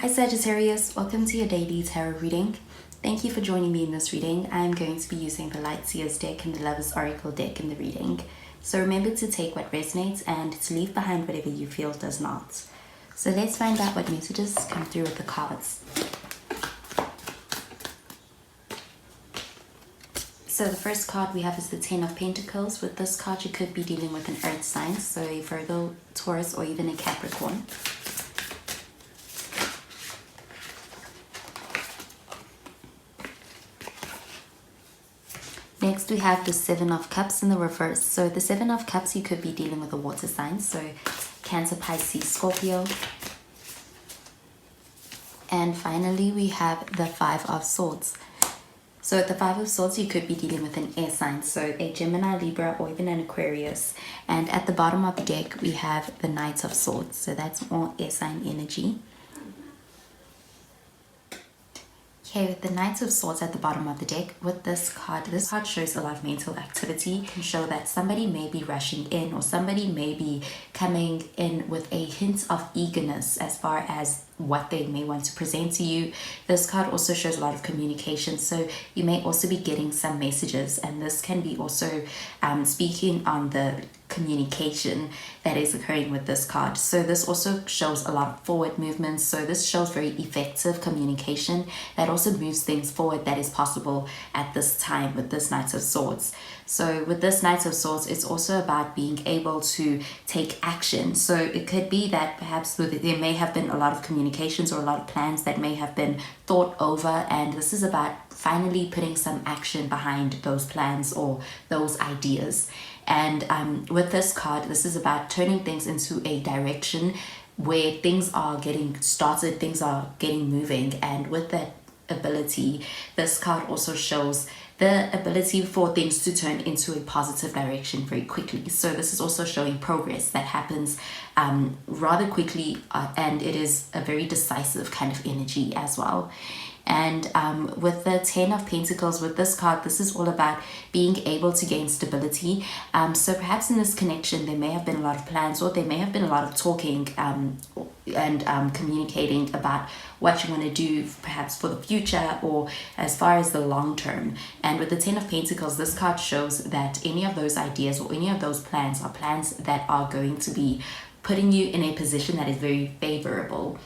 Hi Sagittarius, welcome to your daily tarot reading. Thank you for joining me in this reading. I'm going to be using the Light Seers deck and the Lover's Oracle deck in the reading. So remember to take what resonates and to leave behind whatever you feel does not. So let's find out what messages come through with the cards. So the first card we have is the Ten of Pentacles. With this card you could be dealing with an earth sign, so a Virgo, Taurus, or even a Capricorn. Next we have the Seven of Cups in the reverse. So the Seven of Cups, you could be dealing with a water sign, so Cancer, Pisces, Scorpio. And finally we have the Five of Swords. So at the Five of Swords, you could be dealing with an air sign, so a Gemini, Libra, or even an Aquarius. And at the bottom of the deck we have the Knight of Swords, so that's more air sign energy. Okay, with the Knight of Swords at the bottom of the deck, with this card shows a lot of mental activity. It can show that somebody may be rushing in, or somebody may be coming in with a hint of eagerness as far as what they may want to present to you. This card also shows a lot of communication, so you may also be getting some messages, and this can be also speaking on the communication that is occurring with this card. So this also shows a lot of forward movements, so this shows very effective communication that also moves things forward that is possible at this time with this Knight of Swords. So with this Knight of Swords, it's also about being able to take action. So it could be that perhaps there may have been a lot of communications or a lot of plans that may have been thought over, and this is about finally putting some action behind those plans or those ideas. And with this card, this is about turning things into a direction where things are getting started, things are getting moving. And with that ability, this card also shows the ability for things to turn into a positive direction very quickly. So this is also showing progress that happens rather quickly, and it is a very decisive kind of energy as well. And with the Ten of Pentacles, with this card, this is all about being able to gain stability. So perhaps in this connection there may have been a lot of plans, or there may have been a lot of talking and communicating about what you want to do perhaps for the future or as far as the long term. And with the Ten of Pentacles, this card shows that any of those ideas or any of those plans are plans that are going to be putting you in a position that is very favorable.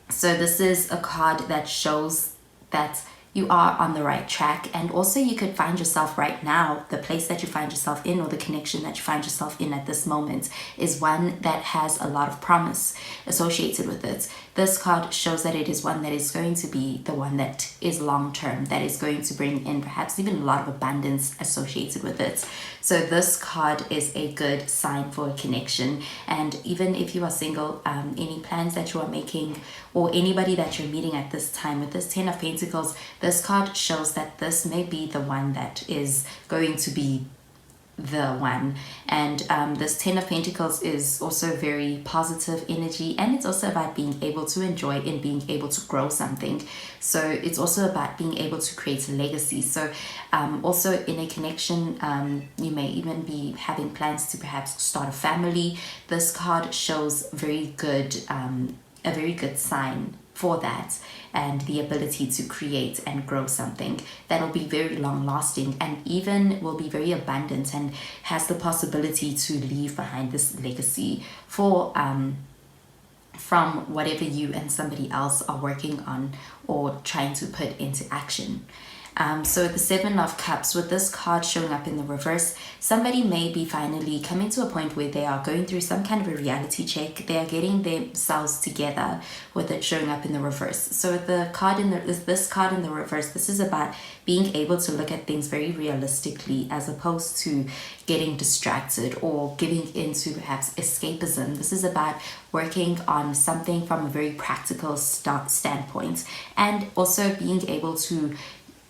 So this is a card that shows that you are on the right track, and also you could find yourself right now, the place that you find yourself in or the connection that you find yourself in at this moment is one that has a lot of promise associated with it. This card shows that it is one that is going to be the one that is long term, that is going to bring in perhaps even a lot of abundance associated with it. So this card is a good sign for a connection. And even if you are single, any plans that you are making or anybody that you're meeting at this time, with this Ten of Pentacles, this card shows that this may be the one that is going to be the one. And this Ten of Pentacles is also very positive energy, and it's also about being able to enjoy and being able to grow something. So it's also about being able to create a legacy. So also in a connection, you may even be having plans to perhaps start a family. This card shows a very good sign for that, and the ability to create and grow something that will be very long lasting and even will be very abundant and has the possibility to leave behind this legacy for from whatever you and somebody else are working on or trying to put into action. So the Seven of Cups, with this card showing up in the reverse, somebody may be finally coming to a point where they are going through some kind of a reality check. They are getting themselves together with it showing up in the reverse. So the card in this card in the reverse, this is about being able to look at things very realistically as opposed to getting distracted or giving into perhaps escapism. This is about working on something from a very practical standpoint, and also being able to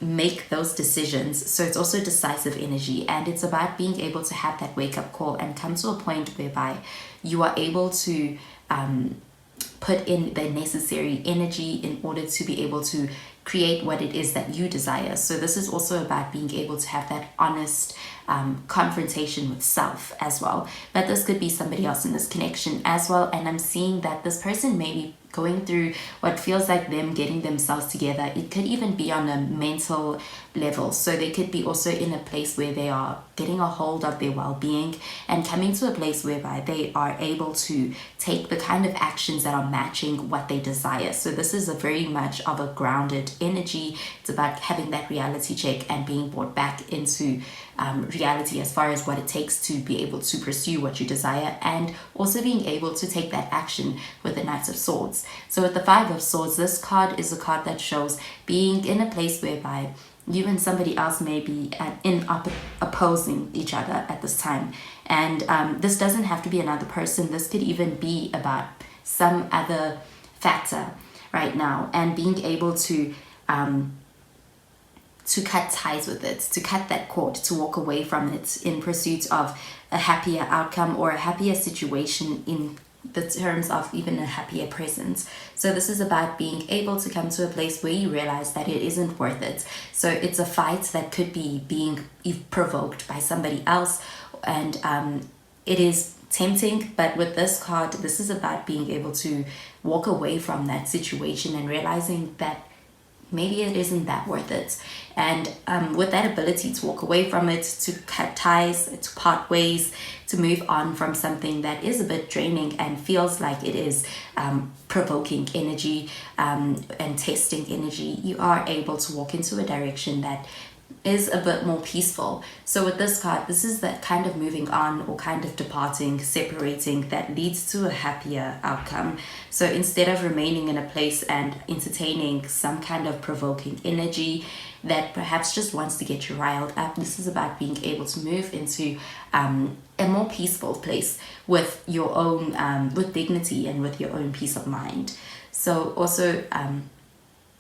make those decisions. So it's also decisive energy, and it's about being able to have that wake-up call and come to a point whereby you are able to put in the necessary energy in order to be able to create what it is that you desire. So this is also about being able to have that honest confrontation with self as well. But this could be somebody else in this connection as well. And I'm seeing that this person may be going through what feels like them getting themselves together. It could even be on a mental level. So they could be also in a place where they are getting a hold of their well-being and coming to a place whereby they are able to take the kind of actions that are matching what they desire. So this is a very much of a grounded energy. It's about having that reality check and being brought back into reality as far as what it takes to be able to pursue what you desire, and also being able to take that action with the Knight of Swords. So with the Five of Swords, this card is a card that shows being in a place whereby you and somebody else may be opposing each other at this time. And this doesn't have to be another person. This could even be about some other factor right now, and being able to cut ties with it, to cut that cord, to walk away from it in pursuit of a happier outcome or a happier situation in the terms of even a happier present. So this is about being able to come to a place where you realize that it isn't worth it. So it's a fight that could be being provoked by somebody else, and it is tempting, but with this card, this is about being able to walk away from that situation and realizing that maybe it isn't that worth it. And with that ability to walk away from it, to cut ties, to part ways, to move on from something that is a bit draining and feels like it is provoking energy and testing energy, you are able to walk into a direction that is a bit more peaceful. So with this card, this is that kind of moving on or kind of departing, separating, that leads to a happier outcome. So instead of remaining in a place and entertaining some kind of provoking energy that perhaps just wants to get you riled up, this is about being able to move into a more peaceful place with your own with dignity and with your own peace of mind. So also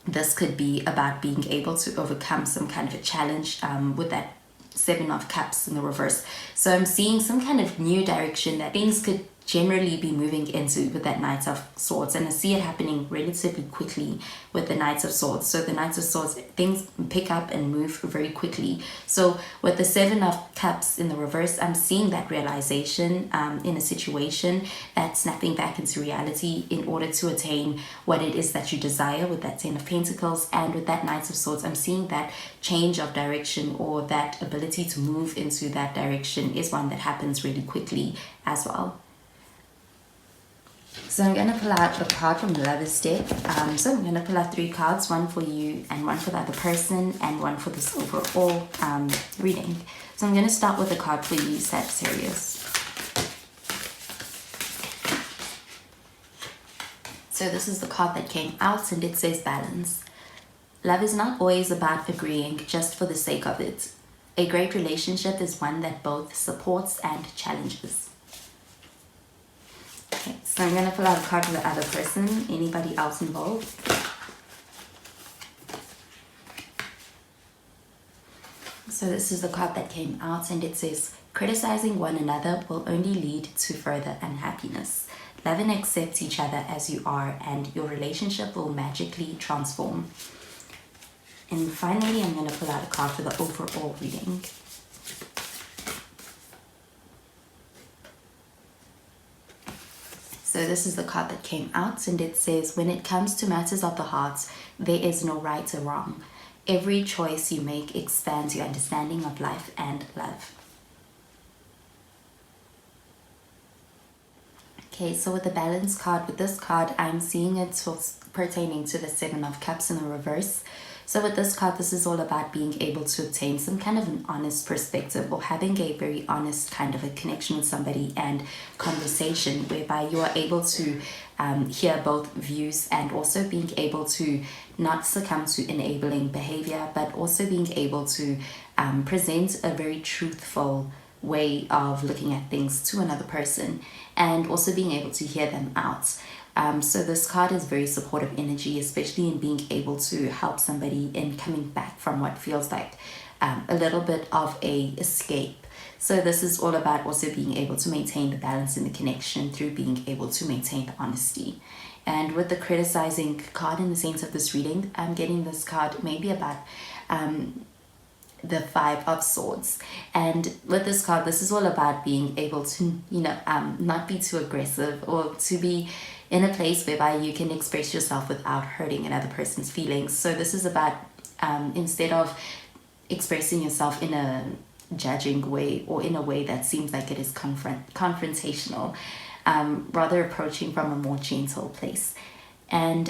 this could be about being able to overcome some kind of a challenge with that Seven of Cups in the reverse. So I'm seeing some kind of new direction that things could generally be moving into with that Knight of Swords, and I see it happening relatively quickly with the Knights of Swords. So the Knights of Swords, things pick up and move very quickly. So with the Seven of Cups in the reverse, I'm seeing that realization in a situation, that snapping back into reality in order to attain what it is that you desire with that Ten of Pentacles. And with that Knights of Swords, I'm seeing that change of direction, or that ability to move into that direction is one that happens really quickly as well. So I'm going to pull out a card from the Lover's deck. So I'm going to pull out 3 cards, one for you and one for the other person and one for this overall reading. So I'm going to start with a card for you, Sagittarius. So this is the card that came out, and it says balance. Love is not always about agreeing just for the sake of it. A great relationship is one that both supports and challenges. Okay, so I'm going to pull out a card for the other person, anybody else involved. So this is the card that came out, and it says, criticizing one another will only lead to further unhappiness. Love and accept each other as you are, and your relationship will magically transform. And finally, I'm going to pull out a card for the overall reading. So this is the card that came out, and it says, when it comes to matters of the heart, there is no right or wrong. Every choice you make expands your understanding of life and love. Okay, so with the balance card, with this card, I'm seeing it pertaining to the Seven of Cups in the reverse. So with this card, this is all about being able to obtain some kind of an honest perspective, or having a very honest kind of a connection with somebody and conversation whereby you are able to hear both views, and also being able to not succumb to enabling behavior, but also being able to present a very truthful way of looking at things to another person, and also being able to hear them out. So this card is very supportive energy, especially in being able to help somebody in coming back from what feels like a little bit of a escape. So this is all about also being able to maintain the balance in the connection through being able to maintain the honesty. And with the criticizing card in the sense of this reading, I'm getting this card maybe about the Five of Swords. And with this card, this is all about being able to, not be too aggressive, or to be in a place whereby you can express yourself without hurting another person's feelings. So this is about instead of expressing yourself in a judging way or in a way that seems like it is confrontational, rather approaching from a more gentle place. And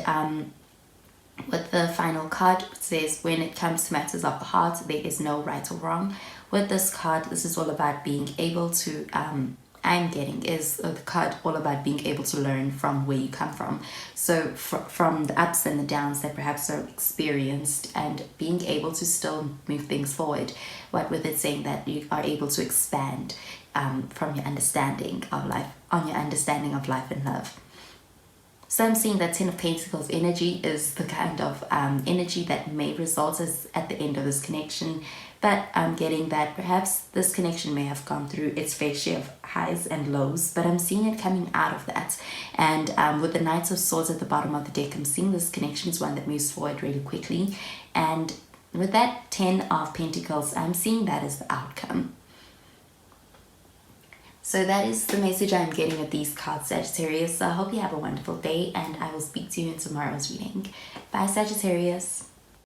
with the final card, it says, when it comes to matters of the heart, there is no right or wrong. With this card, this is all about being able to, the card all about being able to learn from where you come from. So from the ups and the downs that perhaps are experienced, and being able to still move things forward. What with it saying that you are able to expand from your understanding of life, on your understanding of life and love. So I'm seeing that Ten of Pentacles energy is the kind of energy that may result as at the end of this connection. But I'm getting that perhaps this connection may have gone through its fair share of highs and lows, but I'm seeing it coming out of that. And with the Knights of Swords at the bottom of the deck, I'm seeing this connection is one that moves forward really quickly. And with that 10 of Pentacles, I'm seeing that as the outcome. So that is the message I'm getting with these cards, Sagittarius. So I hope you have a wonderful day, and I will speak to you in tomorrow's reading. Bye, Sagittarius.